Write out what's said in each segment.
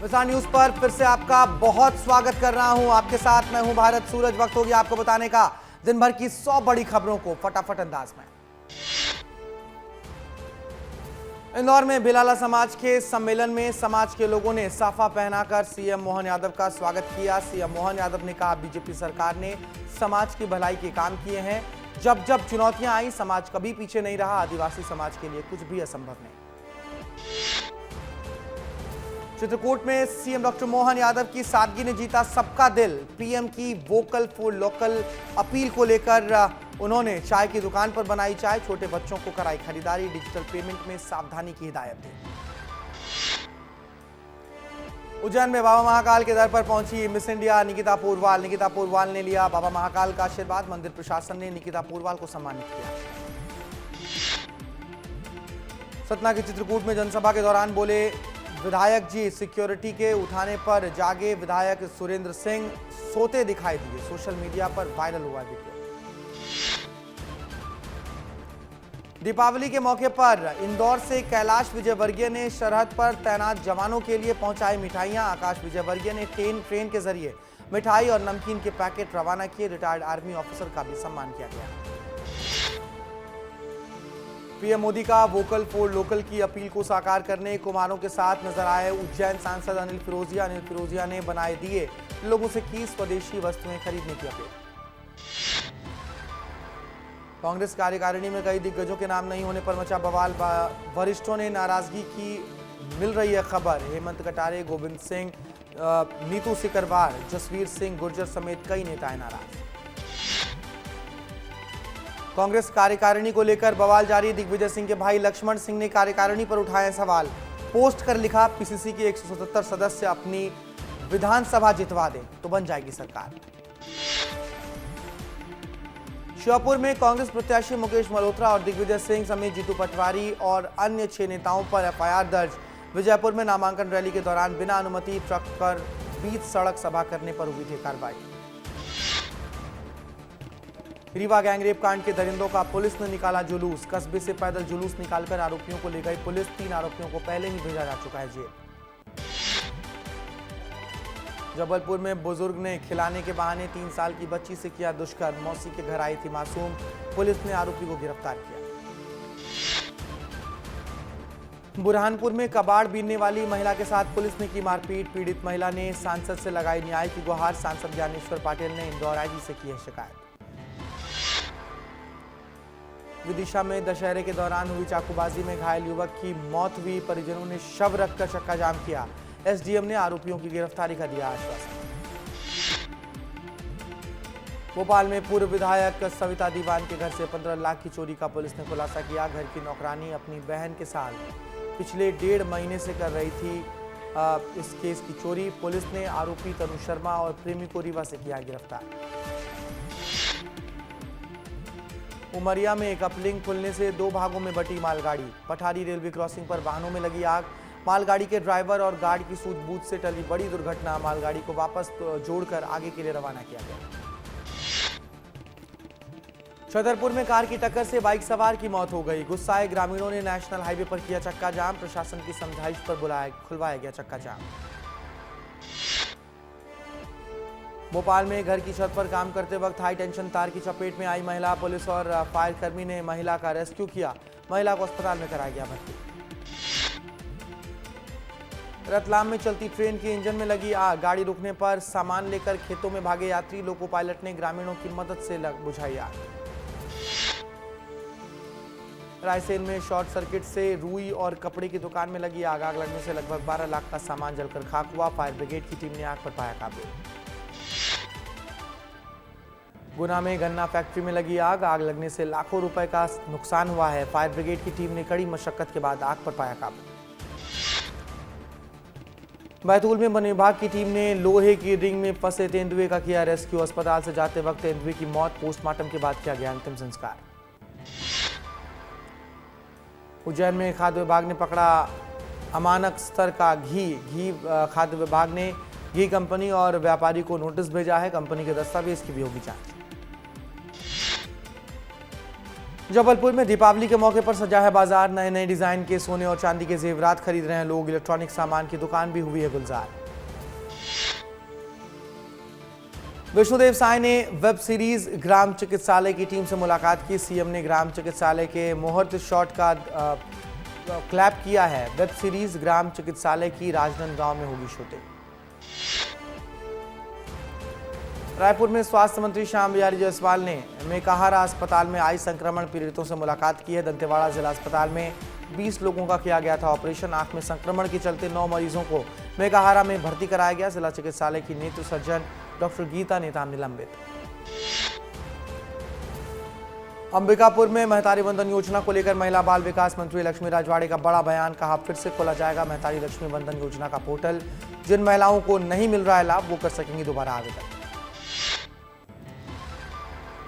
मिसान news पर फिर से आपका बहुत स्वागत कर रहा हूं। आपके साथ मैं हूं भारत सूरज। वक्त हो गया आपको बताने का दिन भर की 100 बड़ी खबरों को फटाफट अंदाज में। इंदौर में बिलाला समाज के सम्मेलन में समाज के लोगों ने साफा पहनाकर सीएम मोहन यादव का स्वागत किया। सीएम मोहन यादव ने कहा, बीजेपी सरकार ने समाज की भलाई के काम किए हैं। जब जब चुनौतियां आई, समाज कभी पीछे नहीं रहा। आदिवासी समाज के लिए कुछ भी असंभव नहीं। चित्रकूट में सीएम डॉक्टर मोहन यादव की सादगी ने जीता सबका दिल। पीएम की वोकल फॉर लोकल अपील को लेकर उन्होंने चाय की दुकान पर बनाई चाय, छोटे बच्चों को कराई खरीदारी, डिजिटल पेमेंट में सावधानी की हिदायत दी। उज्जैन में बाबा महाकाल के दर पर पहुंची मिस इंडिया निकिता पोरवाल। निकिता पोरवाल ने लिया बाबा महाकाल का आशीर्वाद। मंदिर प्रशासन ने निकिता पोरवाल को सम्मानित किया। सतना के चित्रकूट में जनसभा के दौरान बोले विधायक जी, सिक्योरिटी के उठाने पर जागे विधायक सुरेंद्र सिंह सोते दिखाई दिए। सोशल मीडिया पर वायरल हुआ वीडियो। दीपावली के मौके पर इंदौर से कैलाश विजयवर्गीय ने सरहद पर तैनात जवानों के लिए पहुंचाई मिठाइयां। आकाश विजयवर्गीय ने ट्रेन के जरिए मिठाई और नमकीन के पैकेट रवाना किए। रिटायर्ड आर्मी ऑफिसर का भी सम्मान किया गया। पीएम मोदी का वोकल फॉर लोकल की अपील को साकार करने कुमारों के साथ नजर आए उज्जैन सांसद अनिल फिरोजिया। अनिल फिरोजिया ने बनाए दिए, लोगों से की स्वदेशी वस्तुएं खरीदने की अपील। कांग्रेस कार्यकारिणी में कई दिग्गजों के नाम नहीं होने पर मचा बवाल। वरिष्ठों ने नाराजगी की मिल रही है खबर। हेमंत कटारे, गोविंद सिंह, नीतू सिकरवार, जसवीर सिंह गुर्जर समेत कई नेताएं नाराज। कांग्रेस कार्यकारिणी को लेकर बवाल जारी। दिग्विजय सिंह के भाई लक्ष्मण सिंह ने कार्यकारिणी पर उठाए सवाल। पोस्ट कर लिखा, पीसीसी के 177 सदस्य अपनी विधानसभा जितवा दें तो बन जाएगी सरकार। श्योपुर में कांग्रेस प्रत्याशी मुकेश मल्होत्रा और दिग्विजय सिंह समेत जीतू पटवारी और अन्य 6 नेताओं पर एफआईआर दर्ज। विजयपुर में नामांकन रैली के दौरान बिना अनुमति ट्रक पर बीच सड़क सभा करने पर हुई थी कार्रवाई। रीवा गैंगरेप कांड के दरिंदों का पुलिस ने निकाला जुलूस। कस्बे से पैदल जुलूस निकालकर आरोपियों को ले गई पुलिस। 3 आरोपियों को पहले ही भेजा जा चुका है जेल। जबलपुर में बुजुर्ग ने खिलाने के बहाने 3 साल की बच्ची से किया दुष्कर्म। मौसी के घर आई थी मासूम। पुलिस ने आरोपी को गिरफ्तार किया। बुरहानपुर में कबाड़ बीनने वाली महिला के साथ पुलिस ने की मारपीट। पीड़ित महिला ने सांसद से लगाई न्याय की गुहार। सांसद ज्ञानेश्वर पाटिल ने इंदौर आईजी से की है शिकायत। विदिशा में दशहरे के दौरान हुई चाकूबाजी में घायल युवक की मौत हुई। परिजनों ने शव रखकर चक्का जाम किया। एसडीएम ने आरोपियों की गिरफ्तारी का दिया आश्वासन। भोपाल में पूर्व विधायक सविता दीवान के घर से 15 लाख की चोरी का पुलिस ने खुलासा किया। घर की नौकरानी अपनी बहन के साथ पिछले 1.5 महीने से कर रही थी इस केस की चोरी। पुलिस ने आरोपी तनु शर्मा और प्रेमी को रीवा से किया गिरफ्तार। उमरिया में एक अपलिंक खुलने से 2 भागों में बटी मालगाड़ी। पठारी रेलवे क्रॉसिंग पर वाहनों में लगी आग। मालगाड़ी के ड्राइवर और गार्ड की सूझबूझ से टली बड़ी दुर्घटना। मालगाड़ी को वापस जोड़कर आगे के लिए रवाना किया गया। छतरपुर में कार की टक्कर से बाइक सवार की मौत हो गई। गुस्साए ग्रामीणों ने नेशनल हाईवे पर किया चक्का जाम। प्रशासन की समझाइश पर खुलवाया गया चक्का जाम। भोपाल में घर की छत पर काम करते वक्त हाई टेंशन तार की चपेट में आई महिला। पुलिस और फायर कर्मी ने महिला का रेस्क्यू किया। महिला को अस्पताल में कराया गया भर्ती। रतलाम में चलती ट्रेन के इंजन में लगी आग। गाड़ी रुकने पर सामान लेकर खेतों में भागे यात्री। लोको पायलट ने ग्रामीणों की मदद से बुझाई आग। रायसेन में शॉर्ट सर्किट से रुई और कपड़े की दुकान में लगी आग। आग लगने से लगभग 12 लाख का सामान जलकर खाक हुआ। फायर ब्रिगेड की टीम ने आग पर पाया काबू। गुना में गन्ना फैक्ट्री में लगी आग। आग लगने से लाखों रुपए का नुकसान हुआ है। फायर ब्रिगेड की टीम ने कड़ी मशक्कत के बाद आग पर पाया काबू। बैतूल में वन विभाग की टीम ने लोहे की रिंग में फंसे तेंदुए का किया रेस्क्यू। अस्पताल से जाते वक्त तेंदुए की मौत। पोस्टमार्टम के बाद किया गया अंतिम संस्कार। उज्जैन में खाद्य विभाग ने पकड़ा अमानक स्तर का घी। खाद्य विभाग ने घी कंपनी और व्यापारी को नोटिस भेजा है। कंपनी के दस्तावेज की भी होगी जांच। जबलपुर में दीपावली के मौके पर सजा है बाजार। नए नए डिजाइन के सोने और चांदी के जेवरात खरीद रहे हैं लोग। इलेक्ट्रॉनिक सामान की दुकान भी हुई है गुलजार। विष्णुदेव साय ने वेब सीरीज ग्राम चिकित्सालय की टीम से मुलाकात की। सीएम ने ग्राम चिकित्सालय के मुहूर्त शॉट का क्लैप किया है। वेब सीरीज ग्राम चिकित्सालय की राजनांदगांव में होगी शूटिंग। रायपुर में स्वास्थ्य मंत्री श्याम बिहारी जायसवाल ने मेकाहारा अस्पताल में आई संक्रमण पीड़ितों से मुलाकात की है। दंतेवाड़ा जिला अस्पताल में 20 लोगों का किया गया था ऑपरेशन। आंख में संक्रमण के चलते 9 मरीजों को मेकाहारा में भर्ती कराया गया। जिला चिकित्सालय की नेत्र सर्जन डॉक्टर गीता नेताम निलंबित। अंबिकापुर में महतारी वंदन योजना को लेकर महिला बाल विकास मंत्री लक्ष्मी राजवाड़े का बड़ा बयान। कहा, फिर से खोला जाएगा महतारी लक्ष्मी वंदन योजना का पोर्टल। जिन महिलाओं को नहीं मिल रहा है लाभ, वो कर सकेंगी दोबारा आवेदन।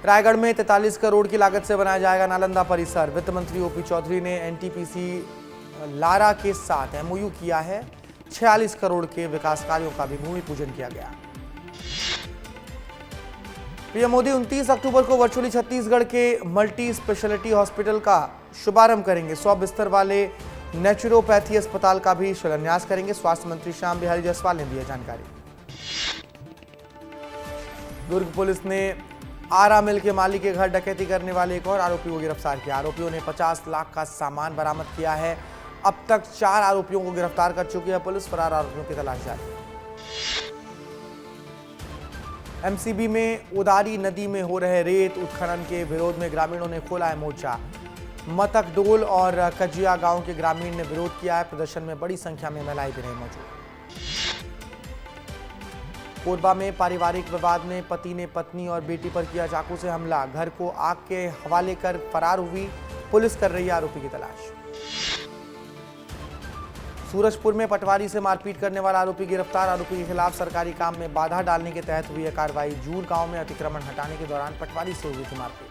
रायगढ़ में 43 करोड़ की लागत से बनाया जाएगा नालंदा परिसर। वित्त मंत्री ओपी चौधरी ने एनटीपीसी लारा के साथ एमओयू किया है। 46 करोड़ के विकास कार्यों का भी भूमि पूजन किया गया। पीएम मोदी 29 अक्टूबर को वर्चुअली छत्तीसगढ़ के मल्टी स्पेशलिटी हॉस्पिटल का शुभारंभ करेंगे। 100 बिस्तर वाले नेचुरोपैथी अस्पताल का भी शिलान्यास करेंगे। स्वास्थ्य मंत्री श्याम बिहारी जायसवाल ने दी जानकारी। दुर्ग पुलिस ने आरा मिल के मालिक के घर डकैती करने वाले एक और आरोपी को गिरफ्तार किया। आरोपियों ने 50 लाख का सामान बरामद किया है। अब तक 4 आरोपियों को गिरफ्तार कर चुकी है पुलिस। फरार आरोपियों की तलाश जारी। एमसीबी में उदारी नदी में हो रहे रेत उत्खनन के विरोध में ग्रामीणों ने खोला है मोर्चा। मतकडोल और कजिया गांव के ग्रामीण ने विरोध किया है। प्रदर्शन में बड़ी संख्या में महिलाएं भी रही मौजूद। कोरबा में पारिवारिक विवाद में पति ने पत्नी और बेटी पर किया चाकू से हमला। घर को आग के हवाले कर फरार हुई। पुलिस कर रही है आरोपी की तलाश। सूरजपुर में पटवारी से मारपीट करने वाला आरोपी गिरफ्तार। आरोपी के खिलाफ सरकारी काम में बाधा डालने के तहत हुई है कार्रवाई। जूर गांव में अतिक्रमण हटाने के दौरान पटवारी से हुई थी मारपीट।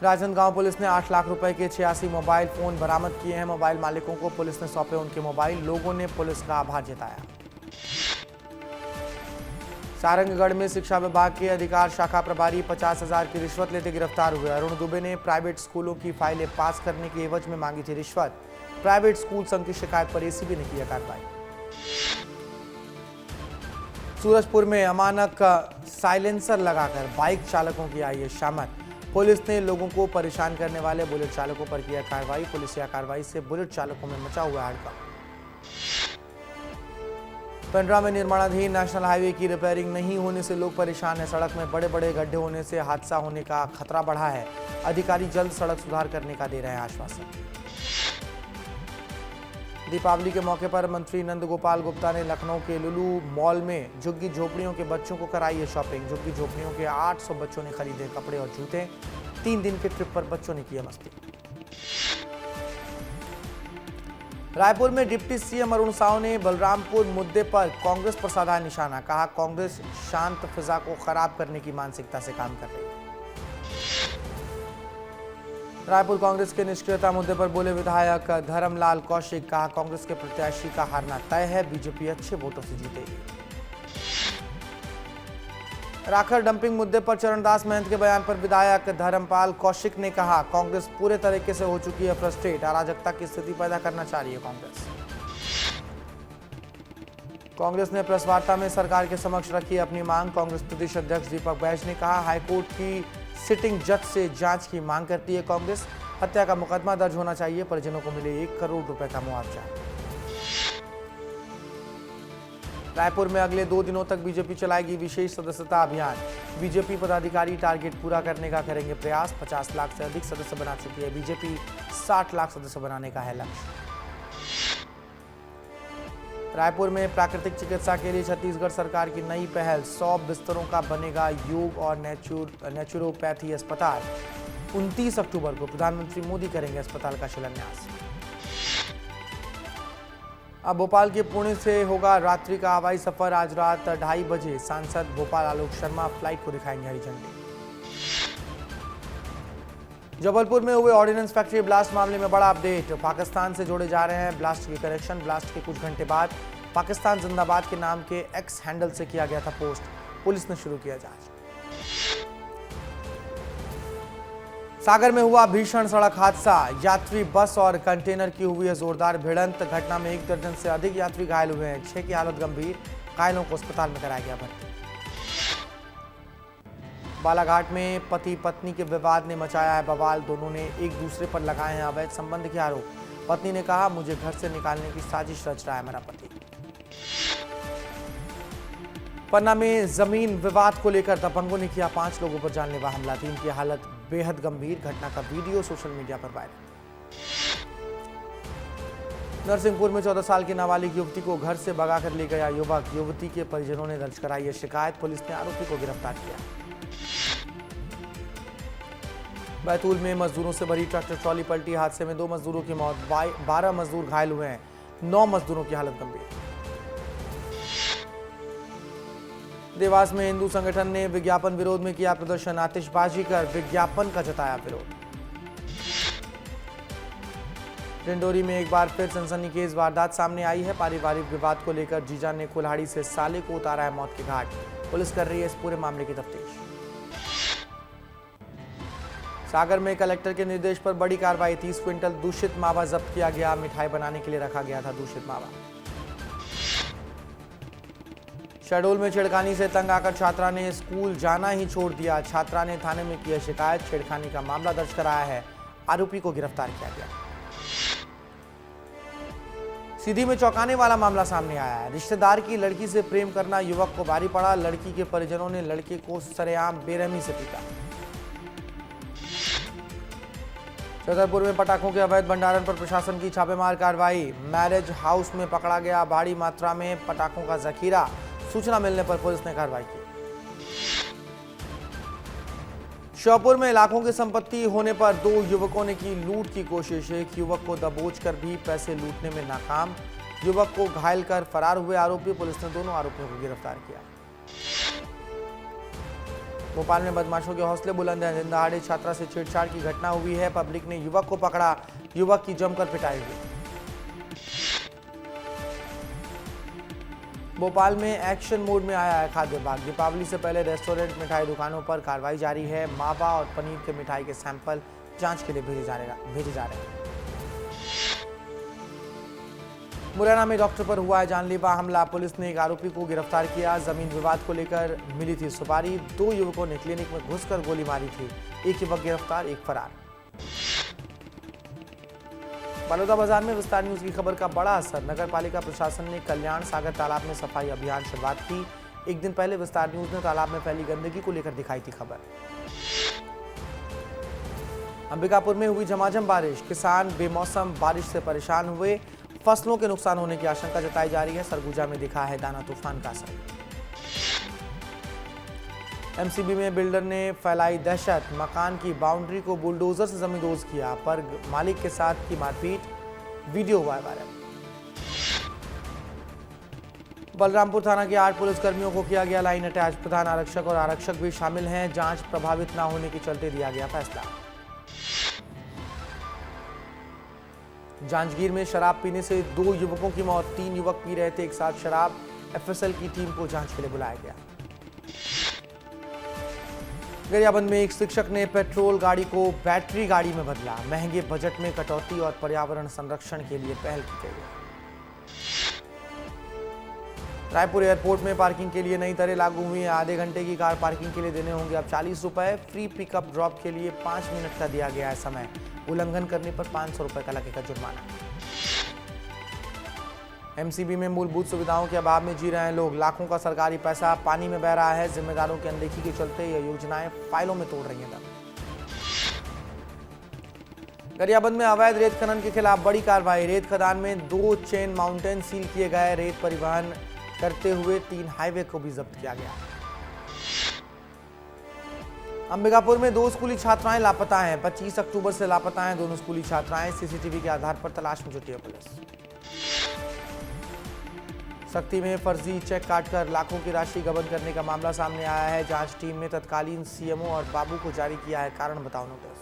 राजनांदगांव पुलिस ने 8 लाख रुपए के 86 मोबाइल फोन बरामद किए हैं। मोबाइल मालिकों को पुलिस ने सौंपे उनके मोबाइल। लोगों ने पुलिस का आभार जताया। सारंगगढ़ में शिक्षा विभाग के अधिकार शाखा प्रभारी 50,000 की रिश्वत लेते गिरफ्तार हुए। अरुण दुबे ने प्राइवेट स्कूलों की फाइलें पास करने के एवज में मांगी थी रिश्वत। प्राइवेट स्कूल संघ की शिकायत पर एसीबी ने किया कार्रवाई। सूरजपुर में अमानक साइलेंसर लगाकर बाइक चालकों की आई है शामत। पुलिस ने लोगों को परेशान करने वाले बुलेट चालकों पर किया कार्रवाई। पुलिस की कार्रवाई से बुलेट चालकों में मचा हुआ हड़कंप। पेंड्रा में निर्माणाधीन नेशनल हाईवे की रिपेयरिंग नहीं होने से लोग परेशान हैं। सड़क में बड़े बड़े गड्ढे होने से हादसा होने का खतरा बढ़ा है। अधिकारी जल्द सड़क सुधार करने का दे रहे हैं आश्वासन। दीपावली के मौके पर मंत्री नंद गोपाल गुप्ता ने लखनऊ के लुलु मॉल में झुग्गी झोपड़ियों के बच्चों को कराई है शॉपिंग। झुग्गी झोपड़ियों के 800 बच्चों ने खरीदे कपड़े और जूते। 3 दिन के ट्रिप पर बच्चों ने किया मस्ती। रायपुर में डिप्टी सीएम अरुण साव ने बलरामपुर मुद्दे पर कांग्रेस पर साधा निशाना। कहा, कांग्रेस शांत फिजा को खराब करने की मानसिकता से काम कर रही है। रायपुर कांग्रेस के निष्क्रियता मुद्दे पर बोले विधायक धर्मलाल कौशिक। कहा, कांग्रेस के प्रत्याशी का हारना तय है। बीजेपी अच्छे वोटों से जीतेगी। राखर डंपिंग मुद्दे पर चरणदास महंत के बयान पर विधायक धर्मपाल कौशिक ने कहा, कांग्रेस पूरे तरीके से हो चुकी है फ्रस्ट्रेट। अराजकता की स्थिति पैदा करना चाह रही है कांग्रेस। कांग्रेस ने प्रेस वार्ता में सरकार के समक्ष रखी अपनी मांग। कांग्रेस प्रदेश अध्यक्ष दीपक बैज ने कहा, हाईकोर्ट की सिटिंग जज से जांच की मांग करती है कांग्रेस। हत्या का मुकदमा दर्ज होना चाहिए। परिजनों को मिले 1 करोड़ रुपए का मुआवजा। रायपुर में अगले 2 दिनों तक बीजेपी चलाएगी विशेष सदस्यता अभियान। बीजेपी पदाधिकारी टारगेट पूरा करने का करेंगे प्रयास। 50 लाख से अधिक सदस्य बना चुकी है बीजेपी। 60 लाख सदस्य बनाने का है लक्ष्य। रायपुर में प्राकृतिक चिकित्सा के लिए छत्तीसगढ़ सरकार की नई पहल। 100 बिस्तरों का बनेगा योग और नेचुरोपैथी अस्पताल। 29 अक्टूबर को प्रधानमंत्री मोदी करेंगे अस्पताल का शिलान्यास। अब भोपाल के पुणे से होगा रात्रि का हवाई सफर। आज रात 2:30 बजे सांसद भोपाल आलोक शर्मा फ्लाइट को दिखाएंगे हरी झंडी। जबलपुर में हुए ऑर्डिनेंस फैक्ट्री ब्लास्ट मामले में बड़ा अपडेट। पाकिस्तान से जोड़े जा रहे हैं ब्लास्ट के कनेक्शन। ब्लास्ट के कुछ घंटे बाद पाकिस्तान जिंदाबाद के नाम के एक्स हैंडल से किया गया था पोस्ट। पुलिस ने शुरू किया जांच। सागर में हुआ भीषण सड़क हादसा, यात्री बस और कंटेनर की हुई है जोरदार भिड़ंत। घटना में 1 दर्जन से अधिक यात्री घायल हुए हैं। 6 की हालत गंभीर, घायलों को अस्पताल में कराया गया भर्ती। बालाघाट में पति पत्नी के विवाद ने मचाया है बवाल। दोनों ने एक दूसरे पर लगाए हैं अवैध संबंध के आरोप। पत्नी ने कहा, मुझे घर से निकालने की साजिश रच रहा है मेरा पति। पन्ना में जमीन विवाद को लेकर दबंगों ने किया 5 लोगों पर जानलेवा हमला। 3 की हालत बेहद गंभीर। घटना का वीडियो सोशल मीडिया पर वायरल। नरसिंहपुर में 14 साल की नाबालिग युवती को घर से भगाकर ले गया युवक। युवती के परिजनों ने दर्ज कराई है शिकायत। पुलिस ने आरोपी को गिरफ्तार किया। बैतूल में मजदूरों से भरी ट्रैक्टर ट्रॉली पलटी। हादसे में 2 मजदूरों की मौत, 12 मजदूर घायल हुए हैं। 9 मजदूरों की हालत गंभीर। देवास में हिंदू संगठन ने विज्ञापन विरोध में किया प्रदर्शन। आतिशबाजी कर विज्ञापन का जताया विरोध। डिंडोरी में एक बार फिर सनसनीखेज वारदात सामने आई है। पारिवारिक विवाद को लेकर जीजा ने कुल्हाड़ी से साले को उतारा है मौत के घाट। पुलिस कर रही है इस पूरे मामले की तफ्तीश। सागर में कलेक्टर के निर्देश पर बड़ी कार्रवाई। 30 क्विंटल दूषित मावा जब्त किया गया। मिठाई बनाने के लिए रखा गया था दूषित मावा। शहडोल में छेड़खानी से तंग आकर छात्रा ने स्कूल जाना ही छोड़ दिया। छात्रा ने थाने में किया शिकायत। छेड़खानी का मामला दर्ज कराया है। आरोपी को गिरफ्तार किया गया। सीधी में चौंकाने वाला मामला सामने आया है। रिश्तेदार की लड़की से प्रेम करना युवक को भारी पड़ा। लड़की के परिजनों ने लड़के को सरेआम बेरहमी से पीटा। छतरपुर में पटाखों के अवैध भंडारण पर प्रशासन की छापेमार कार्रवाई। मैरिज हाउस में पकड़ा गया भारी मात्रा में पटाखों का जखीरा। सूचना मिलने पर पुलिस ने कार्रवाई की। श्योपुर में लाखों की संपत्ति होने पर 2 युवकों ने की लूट की कोशिश। एक युवक को दबोचकर भी पैसे लूटने में नाकाम। युवक को घायल कर फरार हुए आरोपी। पुलिस ने दोनों आरोपियों को गिरफ्तार किया। भोपाल में बदमाशों के हौसले बुलंद हैं। दिन दहाड़े छात्रा से छेड़छाड़ की घटना हुई है। पब्लिक ने युवक को पकड़ा। युवक की जमकर पिटाई हुई। भोपाल में एक्शन मोड में आया है खाद्य विभाग। दीपावली से पहले रेस्टोरेंट, मिठाई दुकानों पर कार्रवाई जारी है। मावा और पनीर के मिठाई के सैंपल जांच के लिए भेजे जा रहे हैं। मुरैना में डॉक्टर पर हुआ है जानलेवा हमला। पुलिस ने एक आरोपी को गिरफ्तार किया। जमीन विवाद को लेकर मिली थी सुपारी। 2 युवकों ने क्लिनिक में घुसकर गोली मारी थी। एक युवक गिरफ्तार, एक फरार। बलौदा बाजार में विस्तार न्यूज की खबर का बड़ा असर। नगर पालिका प्रशासन ने कल्याण सागर तालाब में सफाई अभियान शुरुआत की। एक दिन पहले विस्तार न्यूज ने तालाब में फैली गंदगी को लेकर दिखाई थी खबर। अंबिकापुर में हुई झमाझम बारिश। किसान बेमौसम बारिश से परेशान हुए। फसलों के नुकसान होने की आशंका जताई जा रही है। सरगुजा में दिखा है दाना तूफान का असर। एमसीबी में बिल्डर ने फैलाई दहशत। मकान की बाउंड्री को बुलडोजर से जमींदोज किया, पर मालिक के साथ की मारपीट। वीडियो हुआ वायरल। बलरामपुर थाना के 8 पुलिसकर्मियों को किया गया लाइन अटैच। प्रधान आरक्षक और आरक्षक भी शामिल हैं। जांच प्रभावित न होने के चलते दिया गया फैसला। जांजगीर में शराब पीने से 2 युवकों की मौत। 3 युवक पी रहे थे एक साथ शराब। एफएसएल की टीम को जांच के लिए बुलाया गया। गरियाबंद में एक शिक्षक ने पेट्रोल गाड़ी को बैटरी गाड़ी में बदला। महंगे बजट में कटौती और पर्यावरण संरक्षण के लिए पहल की गई है। रायपुर एयरपोर्ट में पार्किंग के लिए नई दरें लागू हुई हैं। आधे घंटे की कार पार्किंग के लिए देने होंगे अब 40 रुपए। फ्री पिकअप ड्रॉप के लिए 5 मिनट का दिया गया है समय। उल्लंघन करने पर 500 रुपए का लगेगा जुर्माना। एमसीबी में मूलभूत सुविधाओं के अभाव में जी रहे हैं लोग। लाखों का सरकारी पैसा पानी में बह रहा है। जिम्मेदारों की अनदेखी के चलते ये योजनाएं फाइलों में तोड़ रही हैं दम। गरियाबंद में अवैध रेत खनन के खिलाफ बड़ी कार्रवाई। रेत खदान में 2 चेन माउंटेन सील किए गए। रेत परिवहन करते हुए 3 हाईवे को भी जब्त किया गया। अंबिकापुर में 2 स्कूली छात्राएं लापता हैं। 25 अक्टूबर से लापता हैं दोनों स्कूली छात्राएं। सीसीटीवी के आधार पर तलाश में जुटी है पुलिस। सख्ती में फर्जी चेक काटकर लाखों की राशि गबन करने का मामला सामने आया है। जांच टीम ने तत्कालीन सीएमओ और बाबू को जारी किया है कारण बताओ नोटिस।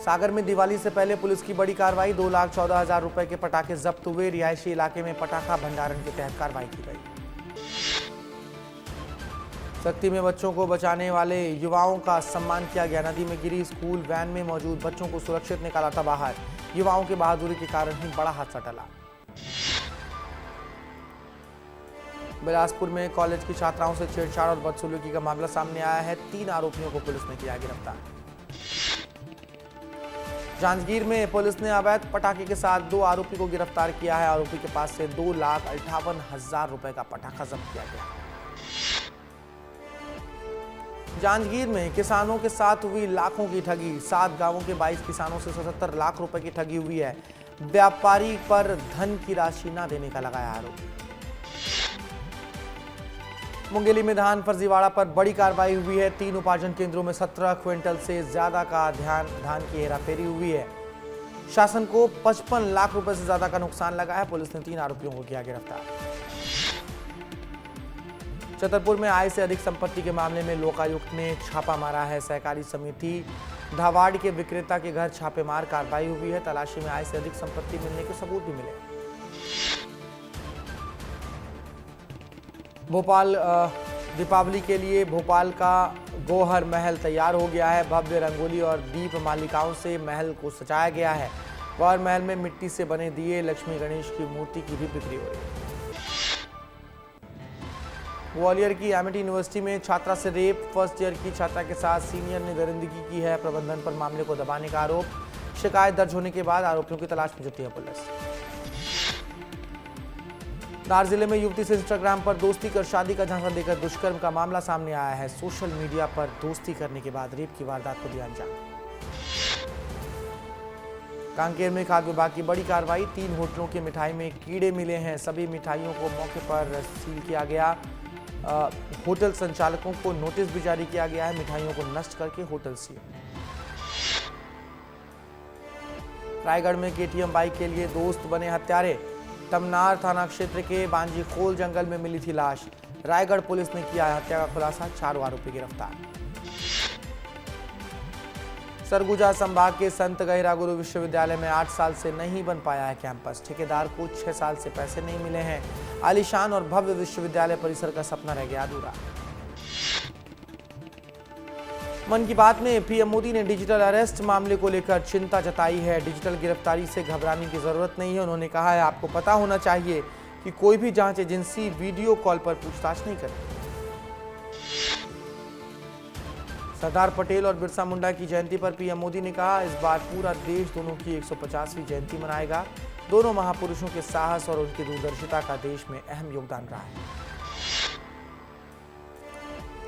सागर में दिवाली से पहले पुलिस की बड़ी कार्रवाई। 2,14,000 रुपए के पटाखे जब्त हुए। रिहायशी इलाके में पटाखा भंडारण के तहत कार्रवाई की गई। सख्ती में बच्चों को बचाने वाले युवाओं का सम्मान किया गया। नदी में गिरी स्कूल वैन में मौजूद बच्चों को सुरक्षित निकाला था बाहर। युवाओं की बहादुरी के कारण ही बड़ा हादसा टला। बिलासपुर में कॉलेज की छात्राओं से छेड़छाड़ और बदसलूकी का मामला सामने आया है। 3 आरोपियों को पुलिस ने किया गिरफ्तार। जांजगीर में पुलिस ने अवैध पटाखे के साथ 2 आरोपी को गिरफ्तार किया है। आरोपी के पास से 2,58,000 रुपए का पटाखा जब्त किया गया। जांजगीर में किसानों के साथ हुई लाखों की ठगी। 7 गांवों के 22 किसानों से 77 लाख रुपए की ठगी हुई है। व्यापारी पर धन की राशि न देने का लगाया आरोप। मुंगेली में धान फर्जीवाड़ा पर बड़ी कार्रवाई हुई है। 3 उपार्जन केंद्रों में 17 क्विंटल से ज्यादा का धान की हेराफेरी हुई है। शासन को 55 लाख रुपए से ज्यादा का नुकसान लगा है। पुलिस ने 3 आरोपियों को किया गिरफ्तार। छतरपुर में आय से अधिक संपत्ति के मामले में लोकायुक्त ने छापा मारा है। सहकारी समिति धावाड़ के विक्रेता के घर छापेमार कार्रवाई हुई है। तलाशी में आय से अधिक संपत्ति मिलने के सबूत भी मिले। भोपाल दीपावली के लिए भोपाल का गौहर महल तैयार हो गया है। भव्य रंगोली और दीप मालिकाओं से महल को सजाया गया है। गौहर महल में मिट्टी से बने दिए, लक्ष्मी गणेश की मूर्ति की भी बिक्री हो रही है। ग्वालियर की एमिटी यूनिवर्सिटी में छात्रा से रेप। फर्स्ट ईयर की छात्रा के साथ सीनियर ने दरिंदगी की है। प्रबंधन पर मामले को दबाने का आरोप। शिकायत दर्ज होने के बाद आरोपियों की तलाश में जुटी है पुलिस। धार जिले में युवती से इंस्टाग्राम पर दोस्ती कर शादी का झांसा देकर दुष्कर्म का मामला सामने आया है। सोशल मीडिया पर दोस्ती करने के बाद रेप की वारदात को दिया अंजाम। कांकेर में खाद्य विभाग की बड़ी कार्रवाई। 3 होटलों की मिठाई में कीड़े मिले हैं। सभी मिठाइयों को मौके पर सील किया गया। होटल संचालकों को नोटिस भी जारी किया गया है। मिठाइयों को नष्ट करके होटल सील। रायगढ़ में केटीएम बाइक के लिए दोस्त बने हत्यारे। तमनार थाना क्षेत्र के बांजीखोल जंगल में मिली थी लाश। रायगढ़ पुलिस ने किया हत्या का खुलासा। 4 आरोपी गिरफ्तार। सरगुजा संभाग के संत गहिरा गुरु विश्वविद्यालय में 8 साल से नहीं बन पाया है कैंपस। ठेकेदार को 6 साल से पैसे नहीं मिले हैं। आलीशान और भव्य विश्वविद्यालय परिसर का सपना रह गया अधूरा। मन की बात में पीएम मोदी ने डिजिटल अरेस्ट मामले को लेकर चिंता जताई है। डिजिटल गिरफ्तारी से घबराने की जरूरत नहीं है। उन्होंने कहा है, आपको पता होना चाहिए कि कोई भी जांच एजेंसी वीडियो कॉल पर पूछताछ नहीं करती। सरदार पटेल और बिरसा मुंडा की जयंती पर पीएम मोदी ने कहा, इस बार पूरा देश दोनों की 150वीं जयंती मनाएगा। दोनों महापुरुषों के साहस और उनकी दूरदर्शिता का देश में अहम योगदान रहा है।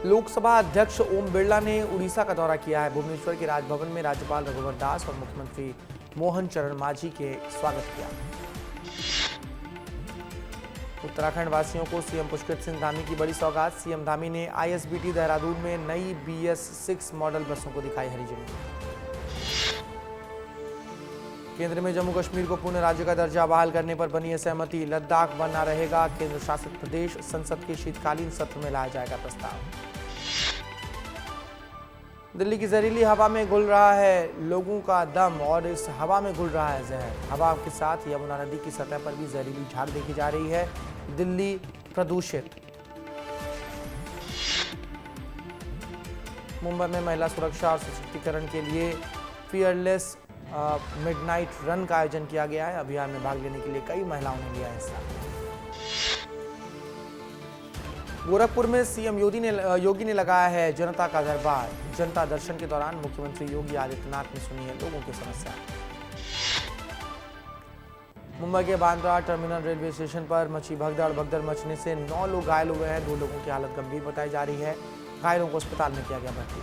लोकसभा अध्यक्ष ओम बिरला ने उड़ीसा का दौरा किया है। भुवनेश्वर के राजभवन में राज्यपाल रघुवर दास और मुख्यमंत्री मोहन चरण मांझी के स्वागत किया। उत्तराखंड वासियों को सीएम पुष्कर सिंह धामी की बड़ी सौगात। सीएम धामी ने आईएसबीटी देहरादून में नई BS6 मॉडल बसों को दिखाई हरी झंडी। केंद्र में जम्मू कश्मीर को पूर्ण राज्य का दर्जा बहाल करने पर बनी है सहमति। लद्दाख बना रहेगा केंद्र शासित प्रदेश। संसद के शीतकालीन सत्र में लाया जाएगा प्रस्ताव। दिल्ली की जहरीली हवा में घुल रहा है लोगों का दम और इस हवा में घुल रहा है जहर। हवा के साथ यमुना नदी की सतह पर भी जहरीली झाग देखी जा रही है। दिल्ली प्रदूषित। मुंबई में महिला सुरक्षा और सशक्तिकरण के लिए फियरलेस मिडनाइट रन का आयोजन किया गया है। अभियान में भाग लेने के लिए कई महिलाओं ने लिया हिस्सा। गोरखपुर में सीएम योगी ने लगाया है जनता का दरबार। जनता दर्शन के दौरान मुख्यमंत्री योगी आदित्यनाथ ने सुनी है लोगों की समस्या। मुंबई के बांद्रा टर्मिनल रेलवे स्टेशन पर मची भगदड़ मचने से 9 लोग घायल हुए हैं। 2 लोगों की हालत गंभीर बताई जा रही है। घायलों को अस्पताल में किया गया भर्ती।